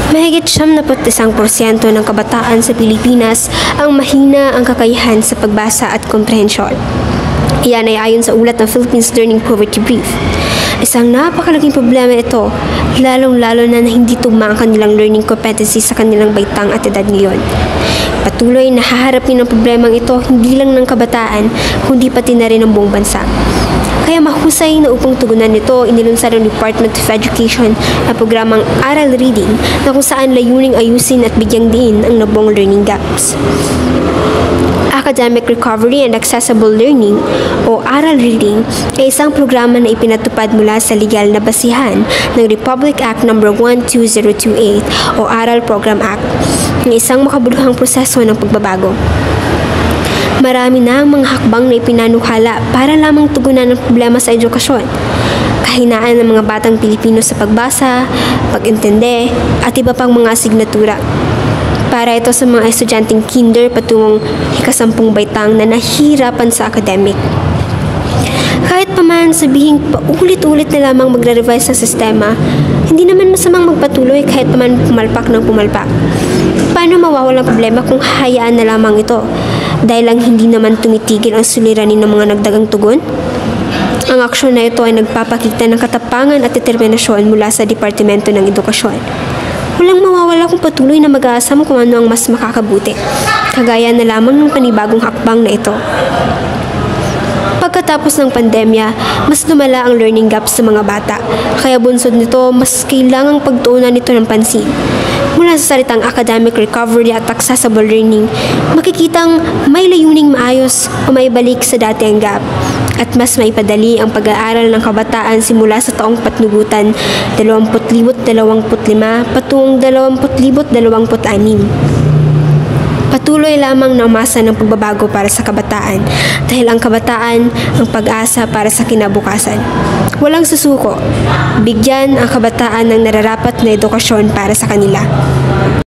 Mahigit 71% ng kabataan sa Pilipinas ang mahina ang kakayahan sa pagbasa at komprehensyon. Iyan ay ayon sa ulat ng Philippines Learning Poverty Brief. Isang napakalaking problema ito, lalong-lalo na hindi tugma ang kanilang learning competency sa kanilang baitang at edad ngayon. Patuloy na haharapin ang problemang ito hindi lang ng kabataan, kundi pati na rin ng buong bansa. Kaya mahusay na upang tugunan nito, inilunsad ng Department of Education ang programang Aral Reading na kung saan layuning ayusin at bigyang diin ang nabuong learning gaps. Academic Recovery and Accessible Learning o Aral Reading ay isang programa na ipinatupad mula sa legal na basihan ng Republic Act No. 12028 o Aral Program Act, ng isang makabuluhang proseso ng pagbabago. Marami na ang mga hakbang na ipinanukala para lamang tugunan ang problema sa edukasyon. Kahinaan ng mga batang Pilipino sa pagbasa, pag-intindi, at iba pang mga asignatura. Para ito sa mga estudyanteng kinder patungong ika-10 baitang na nahihirapan sa academic. Kahit paman sabihin paulit-ulit na lamang magre-revise sa sistema, hindi naman masamang magpatuloy kahit paman pumalpak ng pumalpak. Paano mawawala ang problema kung hahayaan na lamang ito? Dahil lang hindi naman tumitigil ang suliranin ng mga nagdagang tugon? Ang aksyon na ito ay nagpapakita ng katapangan at determinasyon mula sa Departamento ng Edukasyon. Walang mawawala kung patuloy na mag-aasam kung ano ang mas makakabuti, kagaya na lamang ng panibagong hakbang na ito. Pagkatapos ng pandemya, mas lumala ang learning gaps sa mga bata, kaya bunsod nito mas kailangang pagtuunan nito ng pansin. Mula sa salitang academic recovery at accessible learning, makikitang may layuning maayos o maibalik sa dati ang gap at mas maipadali ang pag-aaral ng kabataan simula sa taong patnugutan 20,025 patungong 20,026. Patuloy lamang na umasa ng pagbabago para sa kabataan dahil ang kabataan ang pag-asa para sa kinabukasan. Walang susuko, bigyan ang kabataan ng nararapat na edukasyon para sa kanila.